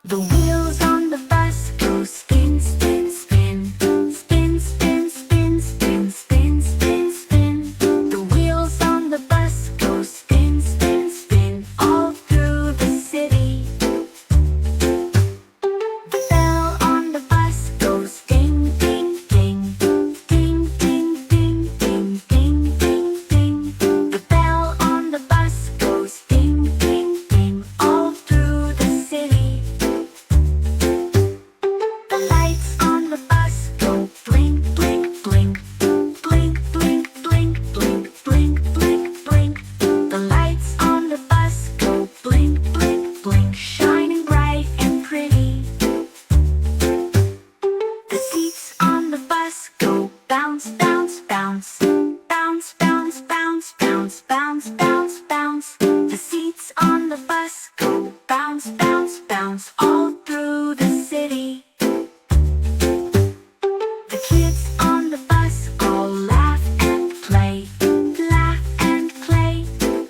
The wheels on the bus go spin, spin, spin. Spin, spin, spin, spin, spin, spin, spin. The wheels on the bus go spin, spin, spin all through the city. The bell on the bus goes ding, ding, ding. Ding, ding, ding, ding, ding, ding, ding. The bell on the bus goes ding, ding, ding all through the city. The lights on the bus go blink, blink, blink. Blink, blink, blink, blink, blink, blink, blink. The lights on the bus go blink, blink, blink, shining bright and pretty. The seats on the bus go bounce, bounce, bounce. Bounce, bounce, bounce, bounce, bounce, bounce, bounce. The seats on the bus go bounce, bounce, bounce all through the city. The kids on the bus all laugh and play. Laugh and play.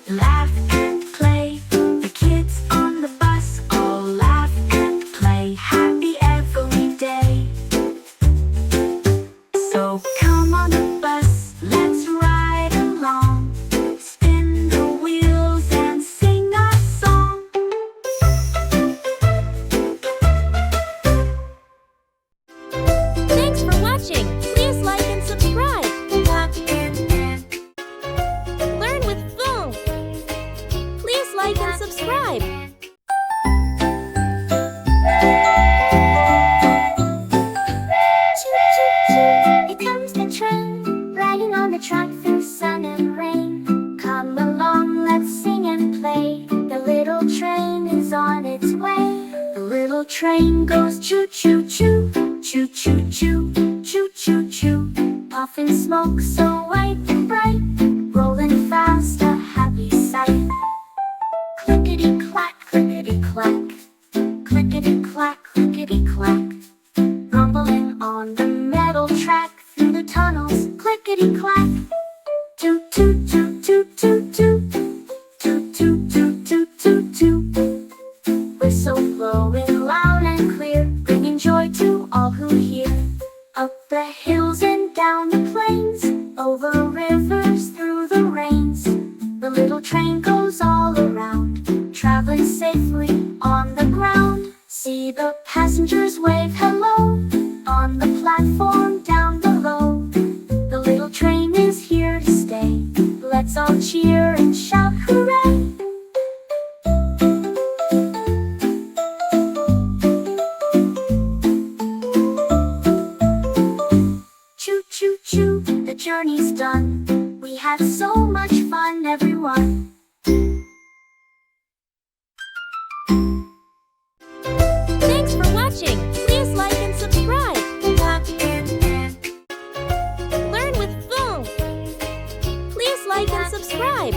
Laugh and play. The kids on the bus all laugh and play. Happy every day. So come on the bus, let's ride along. Spin the wheels and sing a song. Thanks for watching. Please like and subscribe. Learn with Phone. Please like and subscribe. Here comes the train, riding on the track through sun and rain. Come along, let's sing and play. The little train is on its way. The little train goes choo choo choo, choo choo choo, choo choo choo. Puffing smoke so white and bright, rolling fast, a happy sight. Clickety clack, clickety clack, clickety clack, clickety clack. Rumbling on the metal track through the tunnels, clickety clack. Toot toot toot toot toot toot, toot toot toot toot toot toot. Whistle blowing loud and clear, bringing joy to all who hear. Up the hills and down the plains, over rivers through the rains. The little train goes all around, traveling safely on the ground. See the passengers wave hello on the platform down below. The little train is here to stay. Let's all cheer and shout hooray! Choo choo choo, the journey's done. We had so much fun, everyone. Thanks for watching. Please like and subscribe. Learn with Phone. Please like and subscribe.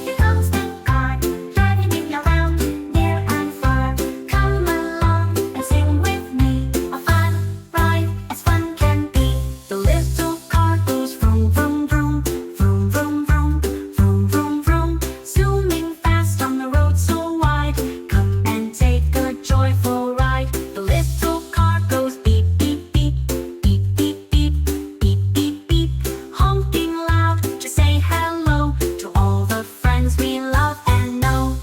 Here comes the car, driving you around near and far. Come along and sing with me, a fun ride as fun can be. The little car goes vroom vroom vroom, vroom vroom vroom, vroom vroom vroom, zooming fast on the road so wide. Come and take a joyful ride. The little car goes beep beep beep, beep beep beep, beep beep beep, honking loud to say hello to all the friends we love and know.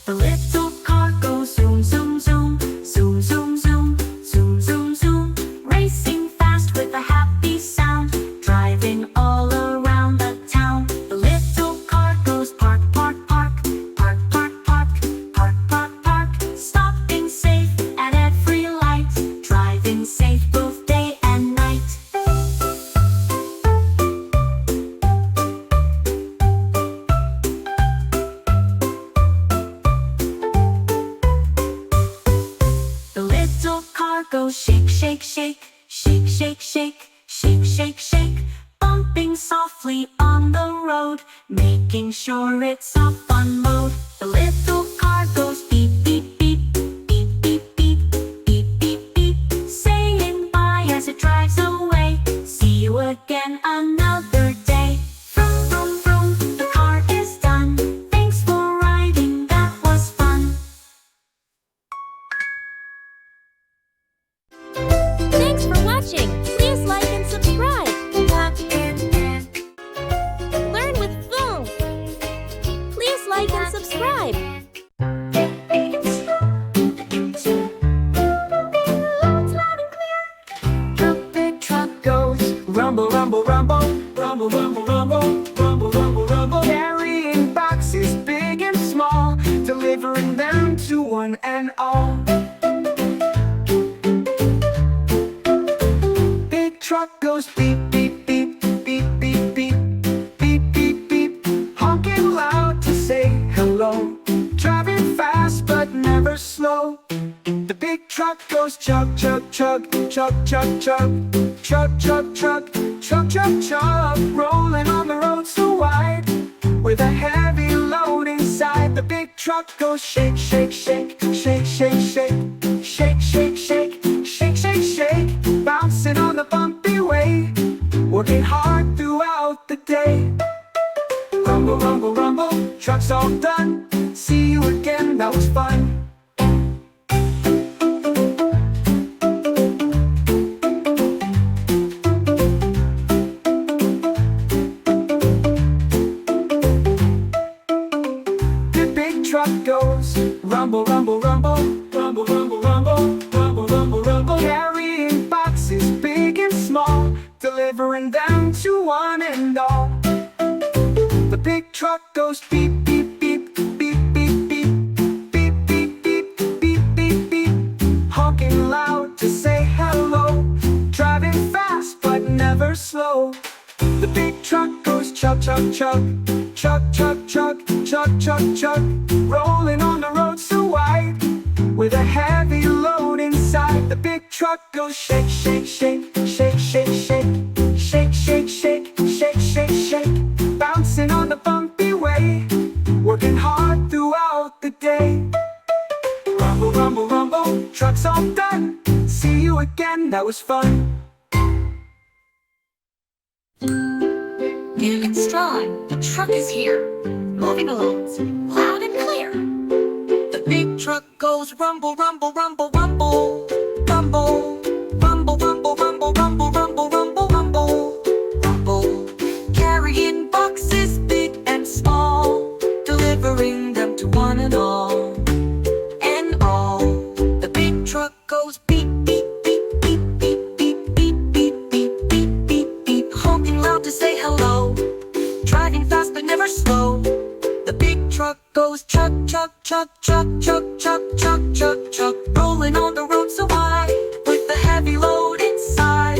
The little car goes zoom zoom zoom, zoom zoom zoom, zoom zoom zoom, racing fast with a happy sound, driving all around the town. The little car goes park park park, park park park, park park park, stopping safe at every light, driving safe both day and night. The little car goes shake, shake, shake, shake, shake, shake, shake, shake, shake, bumping softly on the road, making sure it's a fun mode. The little car goes subscribe. The big truck goes rumble, rumble, rumble, rumble, rumble, rumble, rumble, rumble, rumble, carrying boxes big and small, delivering them to one and all. Big truck goes beep, beep, beep, beep, beep, beep, beep, beep, beep, honking loud to say hello, driving fast but never slow. The big truck goes chug, chug, chug, chug, chug, chug, chug, chug, chug, chug, chug, chug, rolling on the road so wide, with a heavy load inside. The big truck goes shake, shake, shake, shake, shake, shake, shake, shake, shake, shake, shake, shake, bouncing on the bumpy way, working hard throughout the day. Rumble, rumble, rumble, truck's all done. See you again, that was fun. Truck goes rumble, rumble, rumble, rumble, rumble, rumble, rumble, rumble, rumble, carrying boxes big and small, delivering them to one and all. The big truck goes beep, beep, beep, beep, beep, beep, beep, beep, beep, beep, beep, beep, honking loud to say hello, driving fast but never slow. The big truck goes chug, chug, chug, chug, chug, chug, chug, chug, chug, rolling on the road so wide, with a heavy load inside. The big truck goes shake, shake, shake, shake, shake, shake, shake, shake, shake, shake, shake, shake, bouncing on the bumpy way, working hard throughout the day. Rumble, rumble, rumble, truck's all done. See you again, that was fun. Feeling strong, the truck is here, moving along, loud and clear. The big truck goes rumble, rumble, rumble, rumble, rumble, rumble, rumble, rumble, rumble, rumble, rumble, rumble, rumble, carrying boxes big and small, delivering them to one and all, and all. The big truck goes beep, beep, beep, beep, beep, beep, beep, beep, beep, beep, beep, beep, honking loud to say hello, driving fast but never slow. The big truck goes chug, chug, chug, chug, chug, chug, chug, chug, chug, rolling on the road so wide, with a heavy load inside.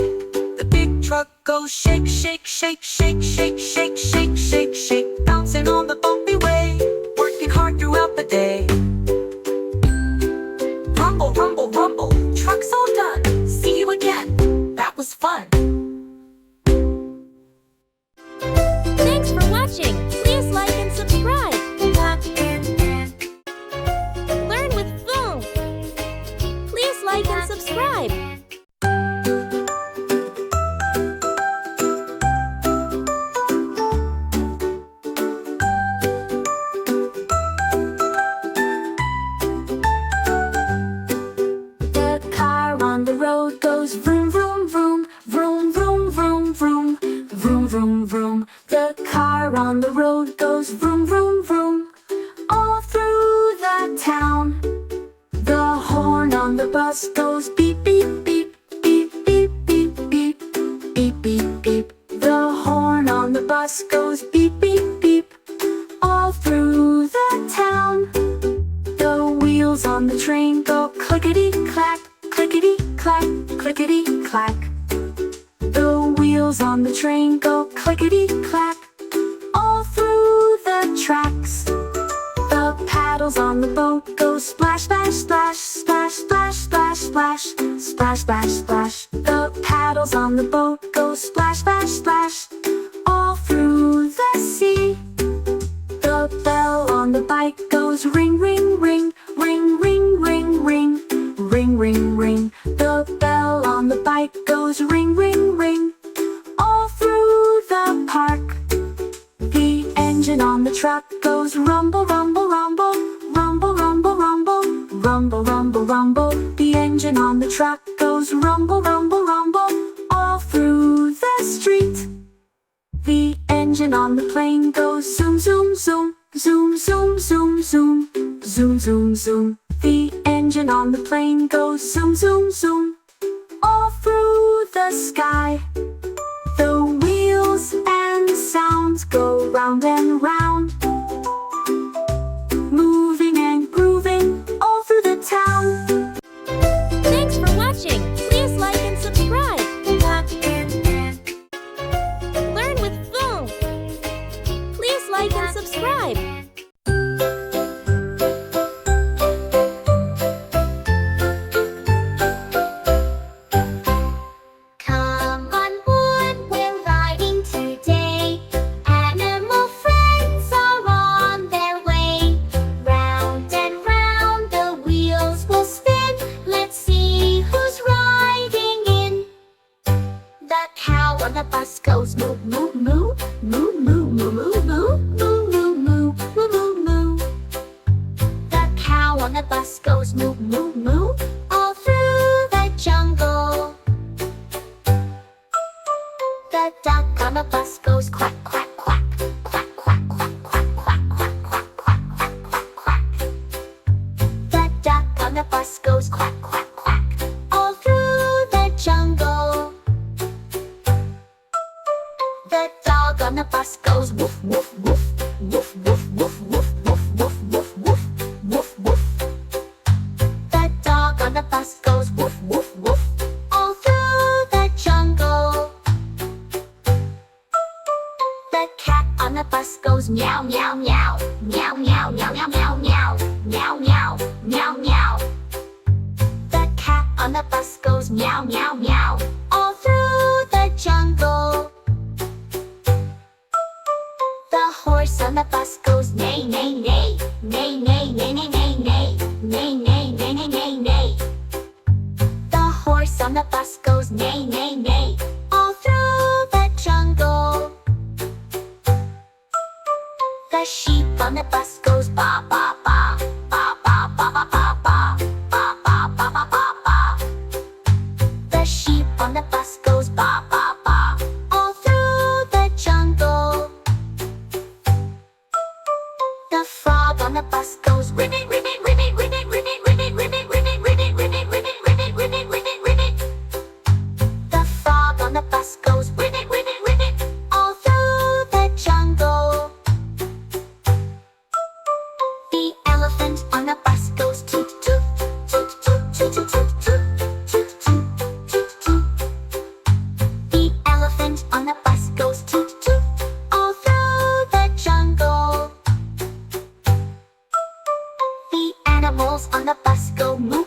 The big truck goes shake, shake, shake, shake, shake, shake, shake, shake, shake, bouncing on the bumpy way, working hard throughout the day. Rumble, rumble, rumble, truck's all done. See you again. That was fun. Thanks for watching. Please like and subscribe. Learn with Boom. Please like and subscribe. The car on the road goes vroom, vroom, vroom, vroom, vroom, vroom, vroom, vroom, vroom, vroom. The car on the road goes vroom, vroom, vroom, all through the town. The horn on the bus goes beep, beep, beep, beep, beep, beep, beep, beep, beep, beep. The horn on the bus goes beep, beep, beep, all through the town. The wheels on the train go clickety clack, clickety clack, clickety clack. The wheels on the train go clickety clack, all through the tracks. The paddles on the boat go splash, splash, splash, splash, splash, splash, splash, splash, splash, splash. The paddles on the boat go splash, splash, splash, all through the sea. The bell on the bike goes ring, ring, ring, ring, ring, ring, ring, ring, ring, ring. The bell on the bike goes ring, ring, ring, all through the park. The engine on the truck goes rumble, rumble, rumble, rumble, rumble, rumble, rumble, rumble, rumble. The engine on the truck goes rumble, rumble, rumble, all through the street. The engine on the plane goes zoom, zoom, zoom, Zoom, zoom, zoom, zoom, zoom, zoom, zoom. The engine on the plane goes zoom, zoom, zoom, all through the sky. The wheels and sounds go round and round, moving and grooving all through the town. Thanks for watching. Please like and subscribe. Learn with Phone. Please like and subscribe. Come on board, we're riding today. Animal friends are on their way. Round and round the wheels will spin. Let's see who's riding in. The cow on the bus goes moo, moo, moo, moo, moo, moo, moo, moo, moo, moo, moo, moo, moo, moo. The cow on the bus goes moo, moo, moo, all through the jungle. The duck on the bus goes quack, quack, quack, quack, quack, quack, quack, quack, quack, quack, quack, quack, quack, quack. The duck on the bus goes quack, quack, quack, all through the jungle. The dog on the bus goes woof, woof, woof, woof, woof, woof, woof, woof, woof, woof, woof, woof, woof. The dog on the bus goes woof, woof, woof, all through the jungle. The cat on the bus goes meow, meow, meow, meow, meow, meow, meow, meow, meow, meow, meow, meow, meow. The cat on the bus goes meow, meow, meow, all through the jungle. The horse on the bus goes neigh, neigh, neigh, neigh, neigh, neigh, neigh, neigh, neigh, neigh, neigh, neigh, neigh, neigh, neigh. The horse on the bus goes neigh, neigh, neigh, all through the jungle. The sheep on the bus goes ba, ba, ba, ba, ba, ba, ba, ba, ba, ba, ba, ba, ba, ba, ba. The sheep on the bus goes ba, ba, ba, all through the jungle. The frog on the bus goes ribbit, ribbit, ribbit, ribbit, ribbit, ribbit, ribbit, ribbit, ribbit, ribbit, ribbit, ribbit, ribbit, ribbit, ribbit. The frog on the bus goes ribbit, ribbit, ribbit, all through the jungle. The elephant on the bus goes toot, toot, toot, toot, toot, toot, toot, toot, toot, toot, toot, toot. The elephant on the bus goes toot, toot, all through the jungle. The animals on the bus go moo,